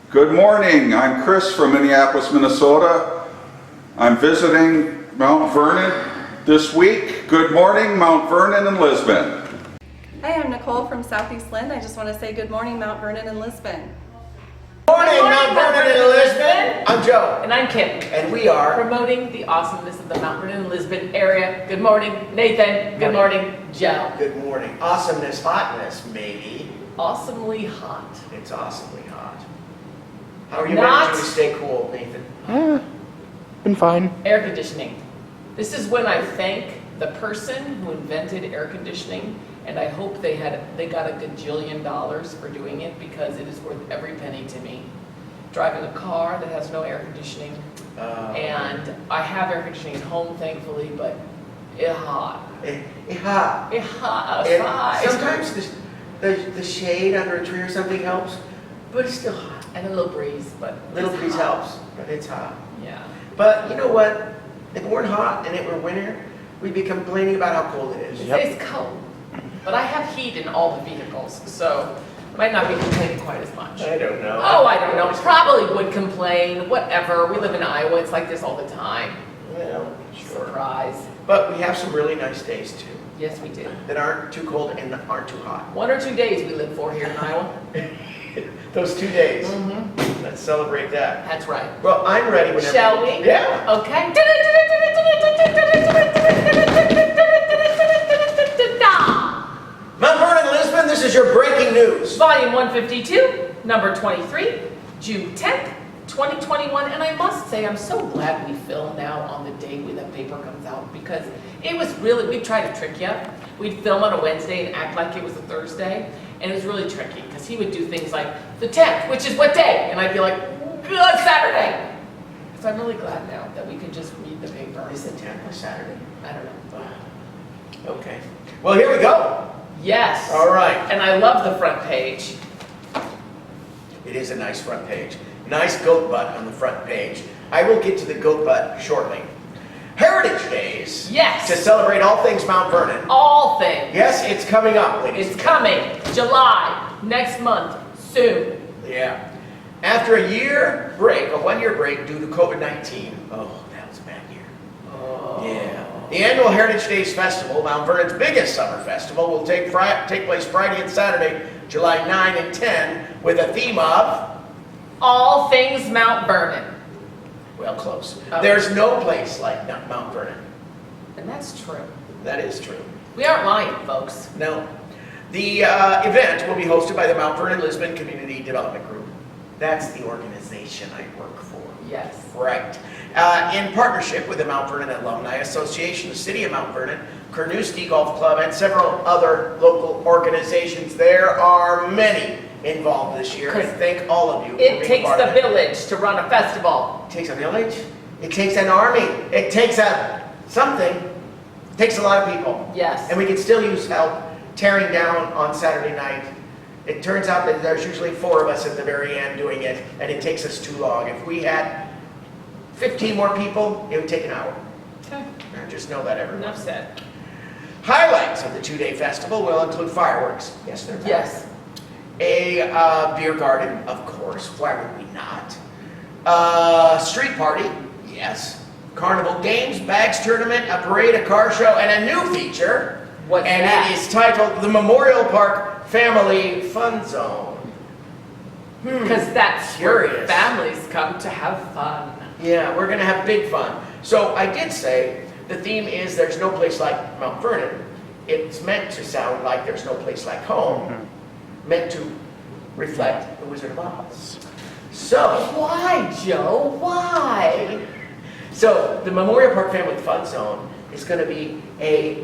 Good morning, I'm Chris from Minneapolis, Minnesota. I'm visiting Mount Vernon this week. Good morning, Mount Vernon and Lisbon. Hi, I'm Nicole from Southeast Lynn. I just want to say good morning, Mount Vernon and Lisbon. Morning, Mount Vernon and Lisbon. I'm Joe. And I'm Kim. And we are promoting the awesomeness of the Mount Vernon and Lisbon area. Good morning, Nathan. Good morning, Joe. Good morning. Awesomeness, hotness, maybe. Awesomely hot. It's awesomely hot. How are you Not- managing to stay cool, Nathan? Been fine. Air conditioning. This is when I thank the person who invented air conditioning, and I hope they got a gajillion dollars for doing it, because it is worth every penny to me. Driving a car that has no air conditioning, and I have air conditioning at home, thankfully, but it's hot. It's hot. It's hot And outside. sometimes the shade under a tree or something helps, but it's still hot. And a little breeze, but Little it's breeze hot. helps, but it's hot. Yeah. But you know what? If it weren't hot and it were winter, we'd be complaining about how cold it is. It's cold, but I have heat in all the vehicles, so I might not be complaining quite as much. I don't know. Oh, I don't know. Probably would complain. Whatever. We live in Iowa. It's like this all the time. Well, sure. Surprise. But we have some really nice days too, Yes, we do. that aren't too cold and aren't too hot. 1 or 2 days we live for here in Iowa. Those 2 days. Mm-hmm. Let's celebrate that. That's right. Well, I'm ready whenever. Shall we? Yeah. Okay. Mount Vernon, Lisbon, this is your breaking news. Volume 152, number 23, June 10th, 2021. And I must say, I'm so glad we film now on the day when the paper comes out, because it was really, we tried to trick you. We'd film on a Wednesday and act like it was a Thursday. And it was really tricky, because he would do things like the 10th, which is what day? And I'd be like, good, Saturday. So I'm really glad now that we can just read the paper. Is the 10th a Saturday? I don't know. Okay. Well, here we go. Yes. All right. And I love the front page. It is a nice front page. Nice goat butt on the front page. I will get to the goat butt shortly. Heritage Days. Yes. To celebrate all things Mount Vernon. All things. Yes, it's coming up, ladies. It's coming. July, next month, soon. Yeah. After a year break, a 1 year break due to COVID-19. Oh, that was a bad year. Oh. Yeah. The annual Heritage Days Festival, Mount Vernon's biggest summer festival, will take place Friday and Saturday, July 9 and 10, with a theme of, All things Mount Vernon. well, close. Oh. There's no place like Mount Vernon. And that's true. That is true. We aren't lying, folks. No. The event will be hosted by the Mount Vernon Lisbon Community Development Group. That's the organization I work for. Yes. Right. In partnership with the Mount Vernon Alumni Association, the City of Mount Vernon, Carnoustie Golf Club, and several other local organizations. There are many involved this year. I thank all of you for It being takes part the of it. village to run a festival. It takes a village. It takes an army. It takes something. It takes a lot of people. Yes. And we can still use help tearing down on Saturday night. It turns out that there's usually 4 of us at the very end doing it, and it takes us too long. If we had 15 more people, it would take an hour. Okay. Just know that, everyone. Enough said. Highlights of the 2-day festival will include fireworks. Yes, they're Yes. A beer garden, of course. Why would we not? Street party, yes. Carnival games, bags tournament, a parade, a car show, and a new feature. What's and that? it is titled the Memorial Park Family Fun Zone. Because that's where Curious. families come to have fun. Yeah, we're gonna have big fun. So I did say the theme is there's no place like Mount Vernon. It's meant to sound like there's no place like home. Meant to reflect the Wizard of Oz. So, Why, Joe? Why? so the Memorial Park Family Fun Zone is going to be a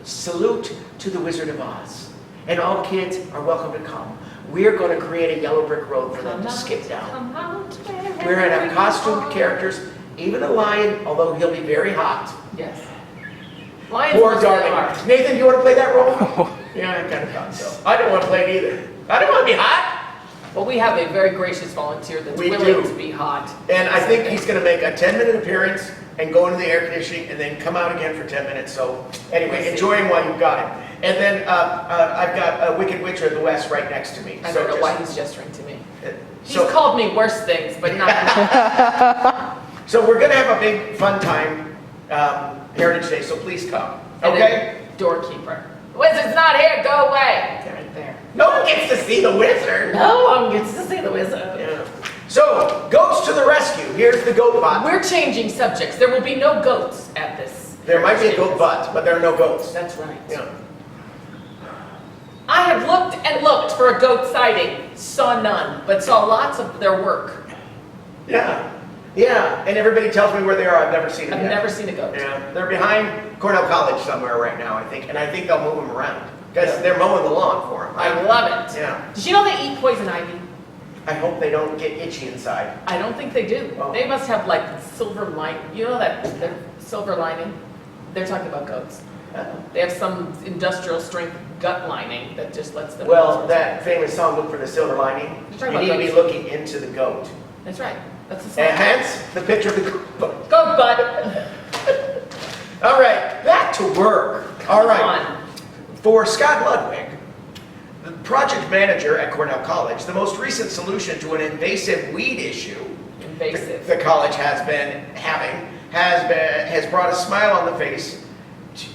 salute to the Wizard of Oz. And all kids are welcome to come. We're going to create a yellow brick road for them to skip down. Come out, We're going to have costumed characters, even a lion, although he'll be very hot. Yes. Lions Poor mostly darling. are. Nathan, you want to play that role? Yeah, I kind of thought so. I don't want to play it either. I don't want to be hot. Well, we have a very gracious volunteer that's We willing do. to be hot. And I think he's going to make a 10-minute appearance and go into the air conditioning and then come out again for 10 minutes. So anyway, enjoy him while you've got him. And then I've got a Wicked Witch of the West right next to me. I don't know why he's gesturing to me. He's So, called me worse things, but not. so we're gonna have a big fun time, Heritage Day, so please come, okay? And the doorkeeper. The wizard's not here, go away. They're right there. No one gets to see the wizard. No one gets to see the wizard. Yeah. So, goats to the rescue. Here's the goat bot. We're changing subjects. There will be no goats at this. There might be a goat butt, but there are no goats. That's right. Yeah. I have looked and looked for a goat sighting, saw none, but saw lots of their work. Yeah. Yeah. And everybody tells me where they are. I've never seen them I've yet. never seen a goat. Yeah. They're behind Cornell College somewhere right now, I think. And I think they'll move them around because they're mowing the lawn for them. I love it. Yeah. Did you know they eat poison ivy? I hope they don't get itchy inside. I don't think they do. Oh. They must have like silver lining. You know that silver lining? They're talking about goats. They have some industrial strength gut lining that just lets them. Well, that famous song, Look for the Silver Lining, You're you talking need to about be goats. looking into the goat. That's right. That's the song. And hence, the picture of the goat. Goat butt. All right, back to work. All right. Come on. For Scott Ludwig, the project manager at Cornell College, the most recent solution to an invasive weed issue Invasive. the college has been having has brought a smile on the face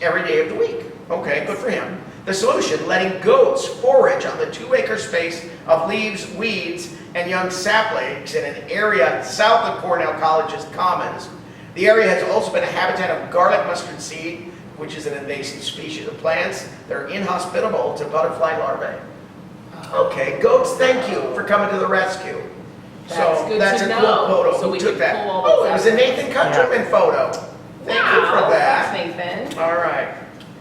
every day of the week. Okay, good for him. The solution, letting goats forage on the 2-acre space of leaves, weeds, and young saplings in an area south of Cornell College's Commons. The area has also been a habitat of garlic mustard seed, which is an invasive species of plants. They're inhospitable to butterfly larvae. Okay, goats, thank you for coming to the rescue. That's So good that's to a know. cool photo. So Who we took can that? pull all Oh, those it was a out. Nathan Countryman photo. Thank you for Wow, that. thanks, Nathan. All right.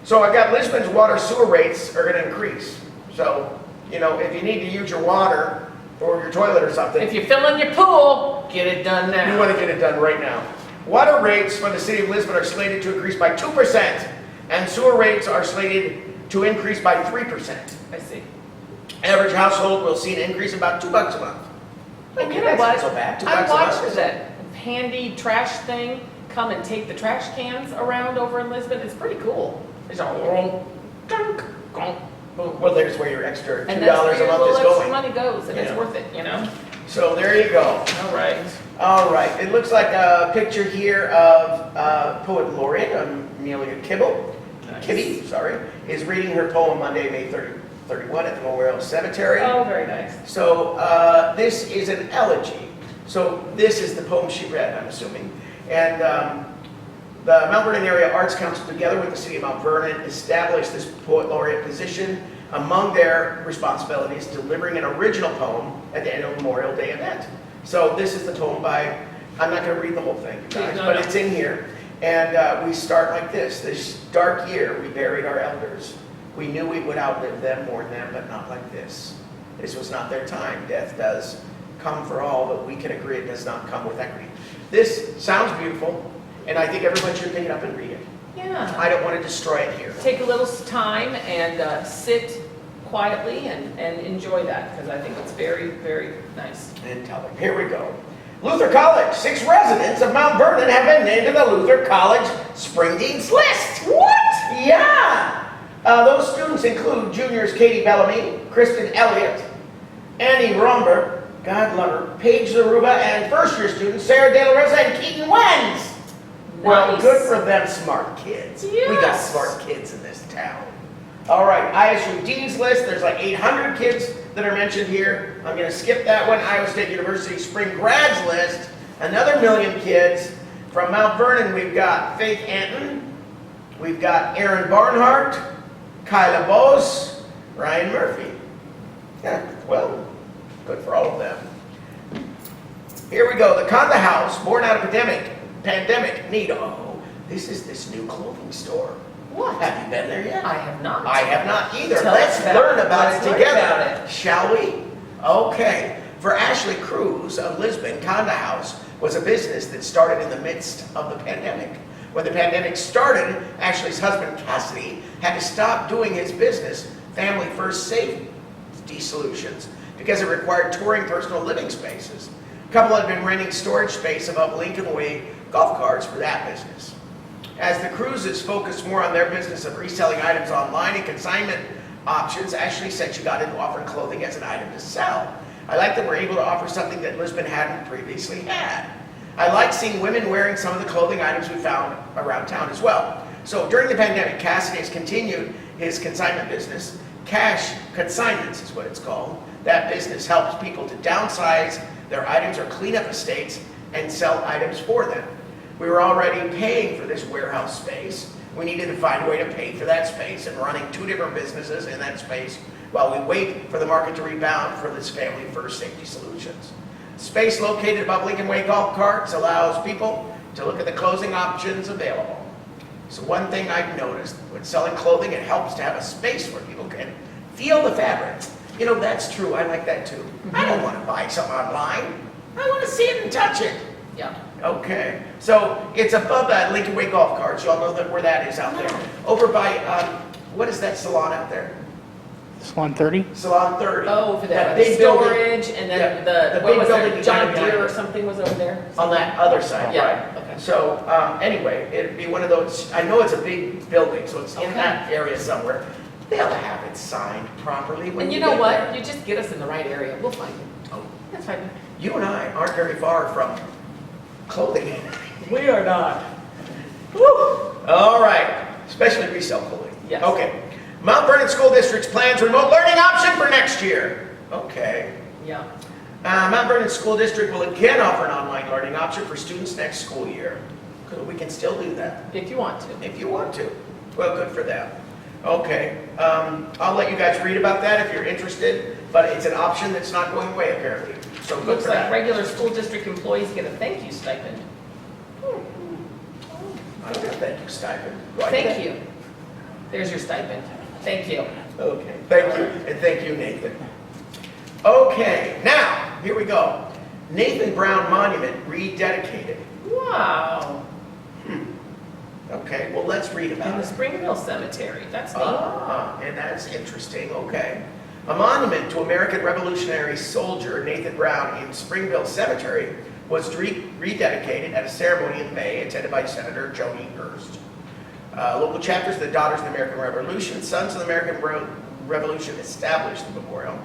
So I got Lisbon's water sewer rates are going to increase. So, you know, if you need to use your water or your toilet or something, If you're filling your pool, get it done now. you want to get it done right now. Water rates for the city of Lisbon are slated to increase by 2%, and sewer rates are slated to increase by 3%. I see. Average household will see an increase of about $2 a month. And you know that's what? not so bad. $2 I a watched month. that handy trash thing come and take the trash cans around over in Lisbon. It's pretty cool. It's all dunk, gonk, boom. Well, there's where your extra $2 And that's where a your month little is extra going. money goes, and it's Yeah. worth it, you know? So there you go. All right. All right, it looks like a picture here of Poet Laureate Amelia Kibble. Nice. Kibbe, sorry, is reading her poem Monday, May 31 at the Memorial Cemetery. Oh, very nice. So this is an elegy. So this is the poem she read, I'm assuming. And the Mount Vernon Area Arts Council, together with the city of Mount Vernon, established this Poet Laureate position. Among their responsibilities, delivering an original poem at the annual Memorial Day event. So this is the poem by, I'm not going to read the whole thing, guys, No, but no. it's in here. And we start like this. This dark year, we buried our elders. We knew we would outlive them, mourn them, but not like this. This was not their time. Death does come for all, but we can agree it does not come with equity. This sounds beautiful, and I think everyone should pick it up and read it. Yeah. I don't want to destroy it here. Take a little time and sit quietly and enjoy that, because I think it's very, very nice. And tell them, here we go. Luther College, 6 residents of Mount Vernon have been named to the Luther College Spring Dean's List. What? Yeah. Those students include juniors Katie Bellamy, Kristen Elliott, Annie Romberg, God love her, Paige Zaruba, and first-year students Sarah De La Rosa and Keaton Wenz. Well, Nice. good for them smart kids. We got Yes. smart kids in this town. All right, ISU Dean's List, there's like 800 kids that are mentioned here. I'm going to skip that one. Iowa State University Spring Grads List, another 1 million kids. From Mount Vernon, we've got Faith Anton, we've got Aaron Barnhart, Kyla Bose, Ryan Murphy. Yeah, well, good for all of them. Here we go, the Conda House, born out of pandemic need. Oh, this is this new clothing store. What? Have you been there yet? I have not. I have not either. Tell Let's us about learn it. about Let's it learn together, about it. shall we? Okay. For Ashley Cruz of Lisbon, Conda House was a business that started in the midst of the pandemic. When the pandemic started, Ashley's husband, Cassidy, had to stop doing his business, Family First Safety Solutions, because it required touring personal living spaces. The couple had been renting storage space above Lincoln Way golf carts for that business. As the cruises focus more on their business of reselling items online and consignment options, Ashley said she got into offering clothing as an item to sell. I like that we're able to offer something that Lisbon hadn't previously had. I like seeing women wearing some of the clothing items we found around town as well. So during the pandemic, Cassidy has continued his consignment business. Cash consignments is what it's called. That business helps people to downsize their items or clean up estates and sell items for them. We were already paying for this warehouse space. We needed to find a way to pay for that space and running 2 different businesses in that space while we wait for the market to rebound for this family first safety solutions. Space located above Lincoln Way golf carts allows people to look at the clothing options available. So one thing I've noticed when selling clothing, it helps to have a space where people can feel the fabric. You know, that's true. I like that too. I don't want to buy something online. I want to see it and touch it. Yeah. Okay, so it's above that Lincoln Way golf carts. You all know that where that is out there. Over by, what is that salon out there? Salon 30? Salon 30. Oh, for That that big building. storage, and then Yeah, the what big was building there, John behind Deere it. or something was over there? On that other side, Yeah, right. okay. So, anyway, it'd be one of those, I know it's a big building, so it's in Okay. that area somewhere. They'll have it signed properly when And you you know get what? there. You just get us in the right area. We'll find it. Oh, That's fine. you and I aren't very far from clothing. We are not. Woo! All right, especially resale clothing. Yes. Okay. Mount Vernon School District's plans remote learning option for next year. Okay. Yeah. Mount Vernon School District will again offer an online learning option for students next school year. So we can still do that If you want to. if you want to. Well, good for them. Okay. I'll let you guys read about that if you're interested, but it's an option that's not going away apparently. So good Looks for like that. regular school district employees get a thank you stipend. I don't have thank you stipend. Do I? Thank you. There's your stipend. Thank you. Okay, thank you, and thank you, Nathan. Okay, now, here we go. Nathan Brown Monument rededicated. Wow. Okay, well, let's read In about the it. Springville Cemetery. That's neat. And that's interesting, okay. A monument to American Revolutionary soldier Nathan Brown in Springville Cemetery was rededicated at a ceremony in May attended by Senator Joni Hurst. Local chapters of the Daughters of the American Revolution, Sons of the American Revolution established the memorial.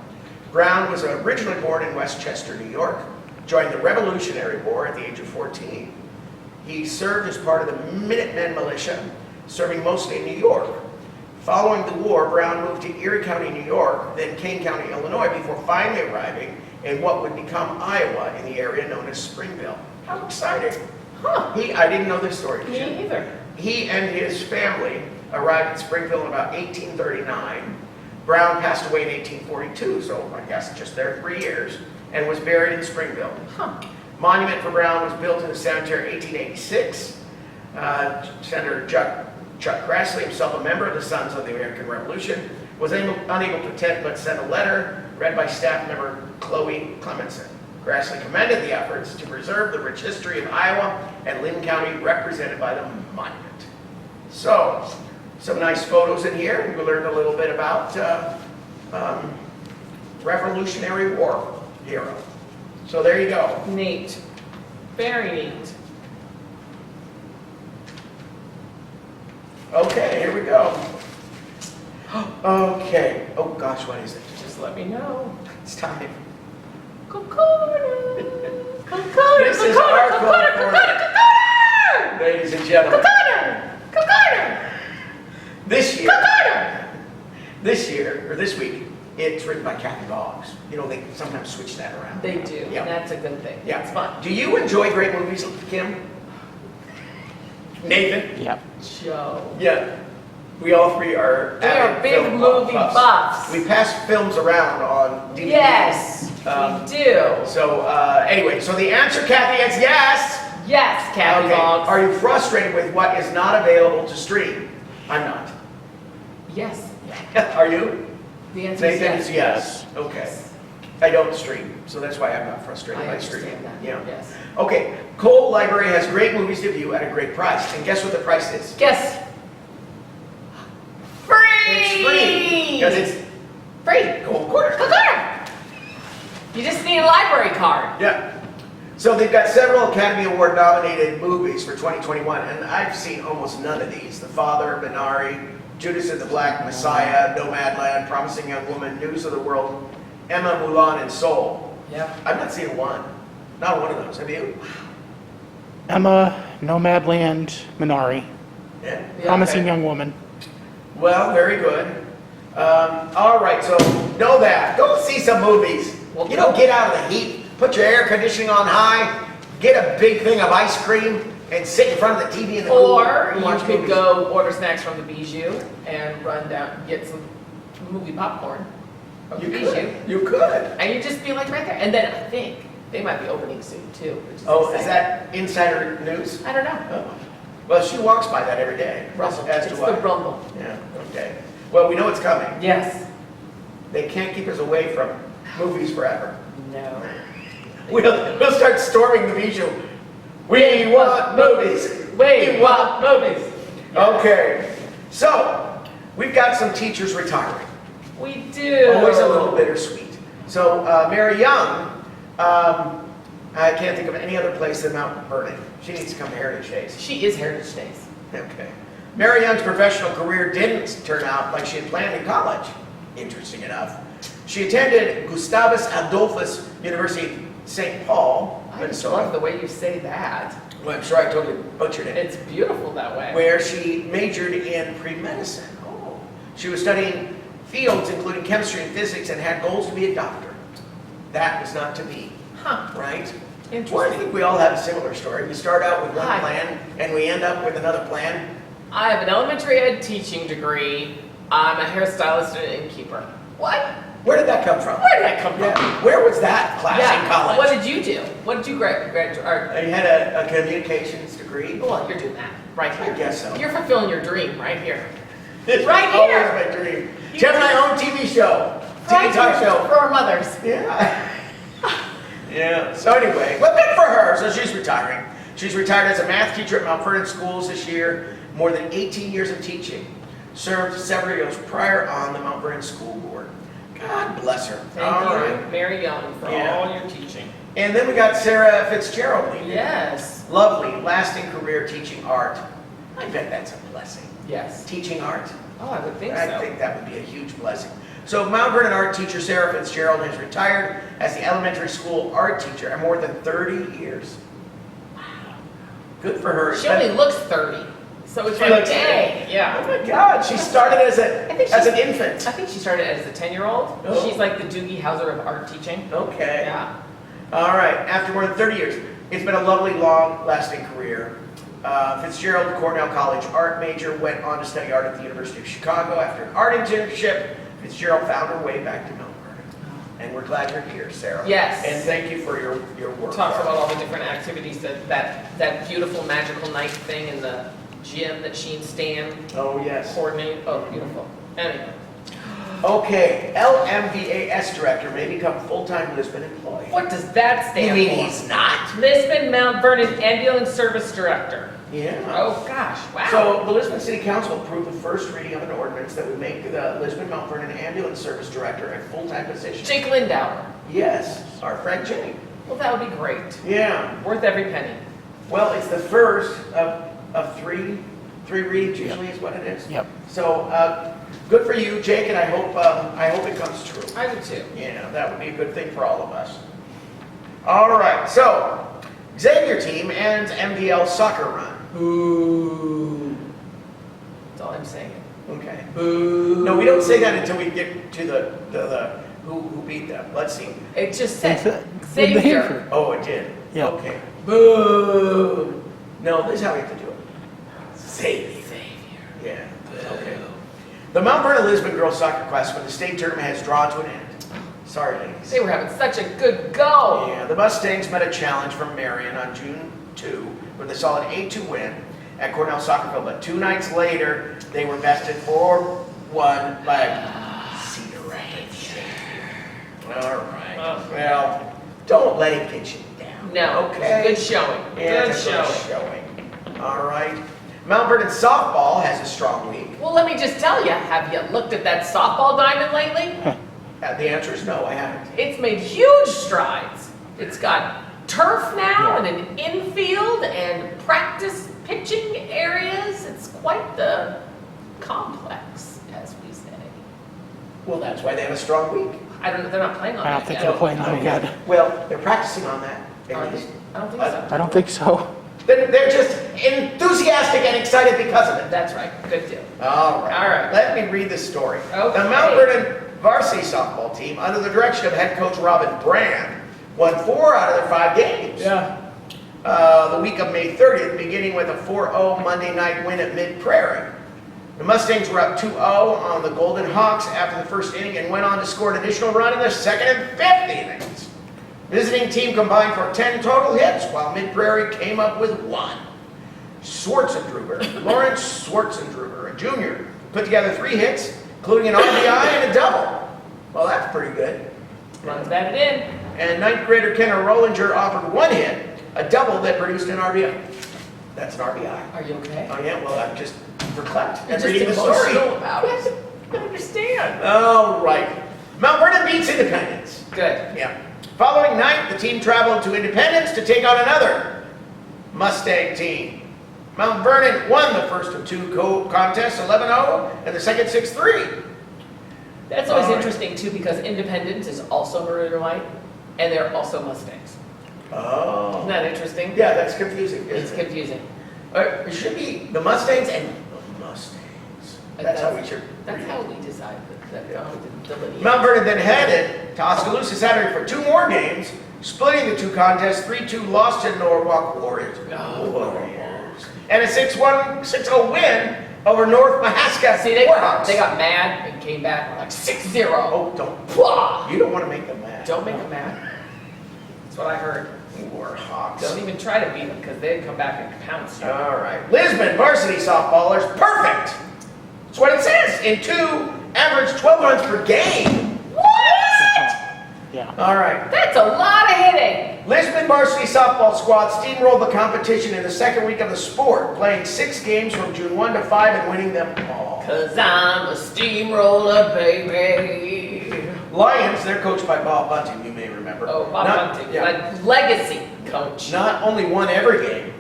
Brown was originally born in Westchester, New York, joined the Revolutionary War at the age of 14. He served as part of the Minutemen militia, serving mostly in New York. Following the war, Brown moved to Erie County, New York, then Kane County, Illinois, before finally arriving in what would become Iowa in the area known as Springville. How exciting. Huh. I didn't know this story. did you? Me either. He and his family arrived in Springville in about 1839. Brown passed away in 1842, so I guess just there 3 years, and was buried in Springville. Huh. Monument for Brown was built in the cemetery in 1886. Senator Chuck Grassley, himself a member of the Sons of the American Revolution, was unable to attend but sent a letter read by staff member Chloe Clemenson. Grassley commended the efforts to preserve the rich history of Iowa and Lynn County represented by the monument. So, some nice photos in here. We learned a little bit about Revolutionary War hero. So there you go. Neat. Very neat. Okay, here we go. Okay. Oh gosh, what is it? Just let me know. It's time. Kokona. This is our corner, ladies and gentlemen. This year, or this week, it's written by Kathy Boggs. You know, they sometimes switch that around. They do, Yeah. and that's a good thing. Yeah. It's fun. Do you enjoy great movies, Kim? Nathan? Yep. Joe. Yeah. We all three are We are avid big film movie buffs. We pass films around on DVD. Yes, we do. So, anyway, so the answer, Kathy, is yes. Yes, Kathy Okay. Boggs. Are you frustrated with what is not available to stream? I'm not. Yes. Are you? The answer is Nathan yes. is yes. Okay. I don't stream, so that's why I'm not frustrated I by streaming. understand that. Yeah. Yes. Okay. Cole Library has great movies to view at a great price. And guess what the price is? Guess. Free. It's free. Because it's free. Cole Quarter. You just need a library card. Yeah. So they've got several Academy Award nominated movies for 2021, and I've seen almost none of these. The Father, Minari, Judas and the Black Messiah, Nomadland, Promising Young Woman, News of the World, Emma, Mulan, and Soul. Yeah. I've not seen one. Not one of those. Have you? Emma, Nomadland, Minari, Yeah. Promising Okay. Young Woman. Well, very good. All right, so know that. Go see some movies. Well, You know, get out of the heat. Put your air conditioning on high. Get a big thing of ice cream and sit in front of the TV in the cool Or and you watch could movies. go order snacks from the Bijou and run down, get some movie popcorn from the You Bijou. could. You could. And you just be like right there. And then I think they might be opening soon too, which is Oh, is exciting. that insider news? I don't know. Oh. Well, she walks by that every day. Rumble. As It's do the I. rumble. Yeah, okay. Well, we know it's coming. Yes. They can't keep us away from movies forever. No. We'll start storming the Bijou. We want movies. We want movies. Okay. So, we've got some teachers retiring. We do. Always a little bittersweet. So, Mary Young, I can't think of any other place than Mount Vernon. She needs to come to Heritage Days. She is Heritage Days. Okay. Mary Young's professional career didn't turn out like she had planned in college, interesting enough. She attended Gustavus Adolphus University, St. Paul, I just Minnesota. love the way you say that. Well, I'm sure I totally butchered it. It's beautiful that way. Where she majored in pre-medicine. Oh. She was studying fields including chemistry and physics and had goals to be a doctor. That was not to be, Huh. right? Well, I Interesting. think we all have a similar story. We start out with one Hi. plan and we end up with another plan. I have an elementary ed teaching degree. I'm a hairstylist and an innkeeper. What? Where did that come from? Where did that come from? Yeah. Where was that class in college? What did you do? What did you graduate? I had a communications degree. Well, you're doing that right here. I guess so. You're fulfilling your dream right here. It's Right always here. my dream. To have my own TV show. Right TV talk here show. for our mothers. Yeah. Yeah. So anyway, well, good for her. So she's retiring. She's retired as a math teacher at Mount Vernon schools this year. More than 18 years of teaching. Served several years prior on the Mount Vernon school board. God bless her. Thank All you, right. Mary Young, for Yeah. all your teaching. And then we got Sarah Fitzgerald. Yes. Lovely, lasting career teaching art. I bet that's a blessing. Yes. Teaching art. Oh, I would think I so. think that would be a huge blessing. So Mount Vernon art teacher Sarah Fitzgerald has retired as the elementary school art teacher at more than 30 years. Wow. Good for her. She only looks 30. So it's She like, looks dang. Oh Yeah. my God, she started as I think an she's- infant. I think she started as a 10-year-old. Oh. She's like the Doogie Howser of art teaching. Okay. Yeah. All right, after more than 30 years, it's been a lovely, long-lasting career. Fitzgerald, Cornell College art major, went on to study art at the University of Chicago. After an art internship, Fitzgerald found her way back to Mount Vernon. And we're glad you're here, Sarah. Yes. And thank you for your work. Talks about all the different activities that beautiful magical night thing in the gym that she and Stan Oh, yes. coordinate. Oh, beautiful. Anyway. Okay, LMVAS director may become full-time Lisbon employee. What does that stand You mean for? he's not? Lisbon Mount Vernon Ambulance Service Director. Yeah. Oh gosh, wow. So the Lisbon City Council approved the first reading of an ordinance that would make the Lisbon Mount Vernon Ambulance Service Director a full-time position. Jake Lindauer. Yes, our friend Jake. Well, that would be great. Yeah. Worth every penny. Well, it's the first of three readings usually is what it is. Yep. So good for you, Jake, and I hope it comes true. I do too. Yeah, that would be a good thing for all of us. All right, so Xavier team ends MVL soccer run. Boo. That's all I'm saying. Okay. Boo. No, we don't say that until we get to the who beat them. Let's see. It just It's said the Xavier. Hanford. Oh, it did. Yeah. Okay. Boo. No, this is how we have to do it. Xavier. Yeah. Okay. The Mount Vernon Lisbon girls soccer class for the state tournament has drawn to an end. Sorry, ladies. They were having such a good go. Yeah, the Mustangs met a challenge from Marion on June 2 with a solid 8-2 win at Cornell Soccer Field, but 2 nights later, they were bested 4-1 by Cedar Rapids. All right. Oh. Well, don't let it get you down. No, Okay. good showing. Yeah, Good it's a showing. All right. Mount Vernon softball has a strong week. Well, let me just tell you, have you looked at that softball diamond lately? The answer is no, I haven't. It's made huge strides. It's got turf now Yeah. and an infield and practice pitching areas. It's quite the complex, as we say. Well, that's why they have a strong week. I don't know, they're not playing on I that don't think yet. they're playing on it yet. Well, they're practicing on that. Are at they? least. I don't think so. I don't think so. They're just enthusiastic and excited because of it. That's right, good deal. All right. All right. Let me read the story. Okay. The Mount Vernon varsity softball team, under the direction of head coach Robin Brand, won 4 out of their 5 games. Yeah. The week of May 30th, beginning with a 4-0 Monday night win at Mid Prairie. The Mustangs were up 2-0 on the Golden Hawks after the first inning and went on to score an additional run in the second and fifth innings. Visiting team combined for 10 total hits, while Mid Prairie came up with 1. Lawrence Schwartzendruber, a junior, put together 3 hits, including an RBI and a double. Well, that's pretty good. Runs batted in. And 9th grader Kenner Rollinger offered 1 hit, a double that produced an RBI. That's an RBI. Are you okay? Oh yeah, well, I'm just verklempt You're and just reading the story. emotional about it. I don't understand. All right. Mount Vernon beats Independence. Good. Yeah. Following night, the team traveled to Independence to take on another Mustang team. Mount Vernon won the first of 2 contests 11-0 and the second 6-3. That's always All right. interesting too, because Independence is also maroon and white, and they're also Mustangs. Oh. Isn't that interesting? Yeah, that's confusing. It's Isn't it? confusing. It should be the Mustangs and the Mustangs. That's how we should. That's read it. how we decide that, Yeah. how we delineate. Mount Vernon then headed to Oskaloosa Saturday for 2 more games, splitting the 2 contests. 3-2 lost to Norwalk Warriors. Oh. Warriors. And a 6-0 win over North Mahaska See, they Warhawks. got mad and came back and were like 6-0. Oh, don't. Blah! You don't want to make them mad. Don't make them mad. That's what I heard. Warhawks. Don't even try to beat them, because they'd come back and pounce you. All right. Lisbon varsity softballers, perfect. That's what it says. In 2, average 12 runs per game. What? Yeah. All right. That's a lot of hitting. Lisbon varsity softball squad steamrolled the competition in the second week of the sport, playing 6 games from June 1 to 5 and winning them all. Cause I'm a steamroller, baby. Lions, they're coached by Bob Bunting, you may remember. Oh, Bob Bunting, Yeah, my legacy coach. not only won every game,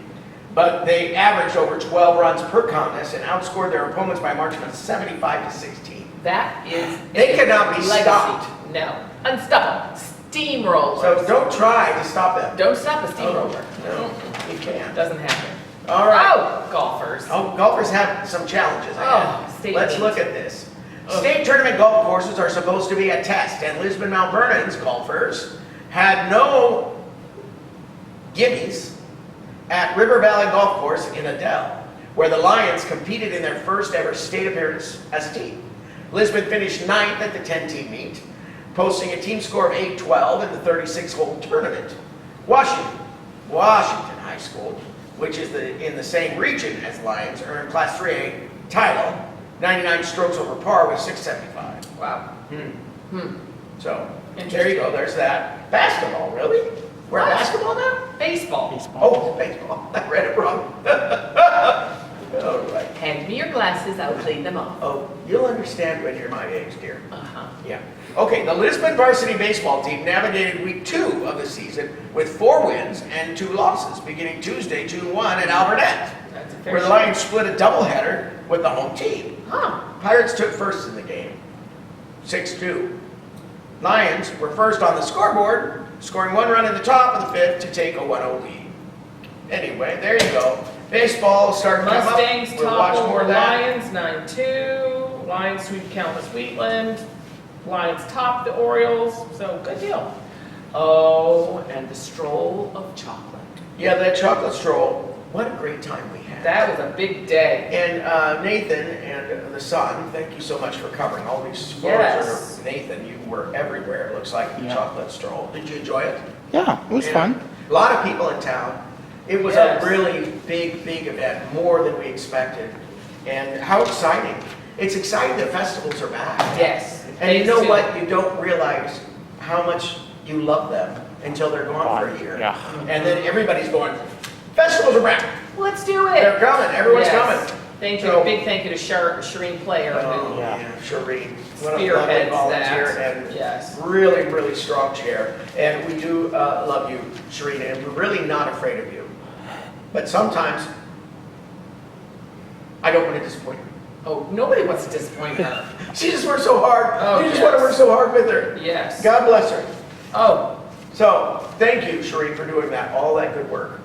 but they averaged over 12 runs per contest and outscored their opponents by a margin of 75-16. That is They a cannot be legacy. stopped. No, unstoppable. Steamroller. So don't try to stop them. Don't stop a steamroller. No, you can't. Doesn't happen. All right. Oh, golfers. Oh, golfers have some challenges. Oh, state Let's meet. look at this. State tournament golf courses are supposed to be a test, and Lisbon Mount Vernon's golfers had no gimmies at River Valley Golf Course in Adel, where the Lions competed in their first ever state appearance as a team. Lisbon finished 9th at the 10-team meet, posting a team score of 812 in the 36-hole tournament. Washington High School, which is in the same region as Lions, earned Class 3A title, 99 strokes over par with 675. Wow. So, there you go, there's that. Basketball, really? We're at What? basketball now? Baseball. Oh, baseball. I read it wrong. All right. Hand me your glasses, I'll clean them off. Oh, you'll understand when you're my age, dear. Uh-huh. Yeah. Okay, the Lisbon varsity baseball team navigated week 2 of the season with 4 wins and 2 losses, beginning Tuesday, June 1 at Albernette, That's a fair where the shake. Lions split a doubleheader with the home team. Huh. Pirates took first in the game, 6-2. Lions were first on the scoreboard, scoring 1 run in the top of the 5th to take a 1-0 lead. Anyway, there you go. Baseball starting to come up. Mustangs We'll watch topple more the of that. Lions 9-2. Lions sweep Kansas Wheatland. Lions top the Orioles. So good deal. Oh, and the Stroll of chocolate. Yeah, that chocolate stroll. What a great time we had. That was a big day. And Nathan and the son, thank you so much for covering all these photos. Yes. Nathan, you were everywhere, it looks like, the Yeah. chocolate stroll. Did you enjoy it? Yeah, it was Yeah. fun. A lot of people in town. It was Yes. a really big event, more than we expected. And how exciting. It's exciting that festivals are back. Yes. And you Phase know 2. what? You don't realize how much you love them until they're gone for a year. Yeah. And then everybody's going, festivals are back. Let's do They're it. coming. Everyone's Yes. coming. Thank you, So- a big thank you to Shireen Player, Oh, who yeah, Shireen. What a lovely spearheads volunteer that. and Yes. really, really strong chair. And we do love you, Shireen, and we're really not afraid of you. But sometimes, I don't want to disappoint you. Oh, nobody wants to disappoint her. She just works so hard. Oh, You just want to yes. work so hard with her. Yes. God bless her. Oh, So, thank you, Shireen, for doing that, all that good work.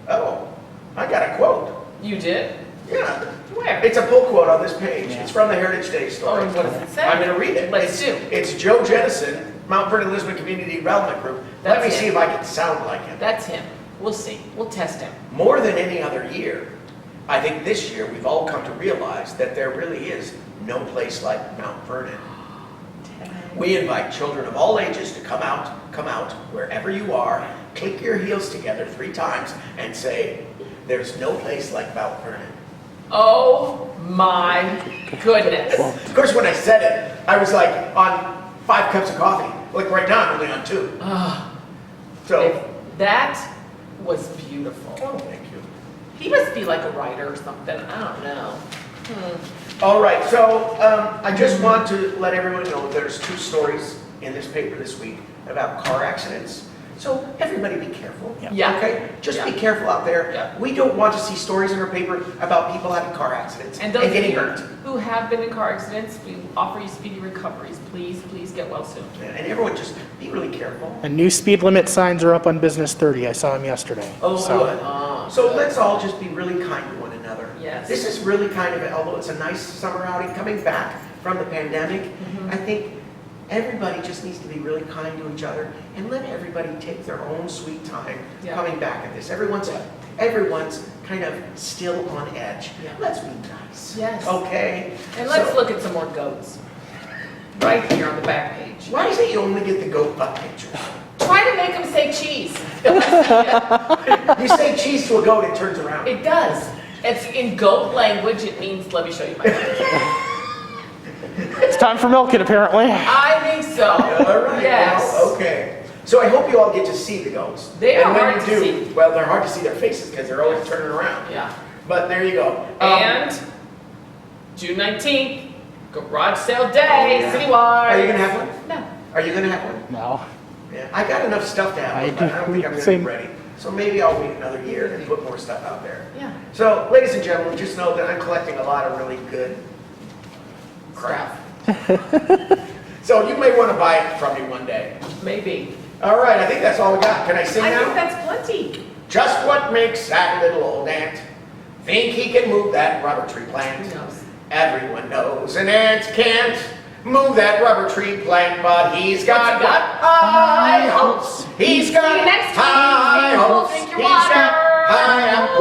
Oh, I got a quote. you did? Yeah. Where? It's a pull quote on this page. Yeah. It's from the Heritage Days story. Oh, what does it say? I'm going to read it. Let's do. It's Joe Jennison, Mount Vernon Lisbon Community Development Group. Let me That's see him. if I can sound like him. That's him. We'll see. We'll test him. More than any other year, I think this year we've all come to realize that there really is no place like Mount Vernon. We invite children of all ages to come out wherever you are, click your heels together 3 times and say, there's no place like Mount Vernon. Oh my goodness. Of course, when I said it, I was like on 5 cups of coffee. Like right now, I'm only on 2. Ah, So, if that was beautiful. oh, thank you. He must be like a writer or something. I don't know. All right, so I just want to let everyone know there's 2 stories in this paper this week about car accidents. So everybody be careful. Yeah. Okay? Just be Yeah. careful out there. Yeah. We don't want to see stories in our paper about people having car accidents And those of getting you hurt. who have been in car accidents, we offer you speedy recoveries. Please, please get well soon. And everyone just be really careful. And new speed limit signs are up on Business 30. I saw them yesterday. Oh, So, good. Ah, So good. let's all just be really kind to one another. Yes. This is really kind of, although it's a nice summer outing, coming back from the pandemic, Mm-hmm. I think everybody just needs to be really kind to each other and let everybody take their own sweet time Yeah. coming back at this. Everyone's kind of still on edge. Yeah. Let's be nice. Yes. Okay? And let's So, look at some more goats. Right here on the back page. Why is it you only get the goat butt pictures? Try to make them say cheese. You say cheese to a goat, it turns around. It does. It's in goat language. It means, let me show you my it's time for milking, apparently. I think so. All right. Yes. Well, okay. So I hope you all get to see the goats. They are And when hard you to do, see. well, they're hard to see their faces because they're always turning around. Yeah. But there you go. And June 19th, garage sale day, Yeah. citywide. Are you gonna have one? No. Are you gonna have one? No. Yeah. I got enough stuff to have I one, but I don't do. think I'm gonna Same. be ready. So maybe I'll wait another year and put more stuff out there. Yeah. So, ladies and gentlemen, just know that I'm collecting a lot of really good crap. So you may want to buy it from me one day. Maybe. All right, I think that's all we got. Can I sing I now? think that's plenty. Just what makes that little old ant think he can move that rubber tree Who plant? knows? Everyone knows an ant can't move that rubber tree plant, but he's got high hopes. He's got See you next week. high We'll hopes. drink your He's got water. high hopes.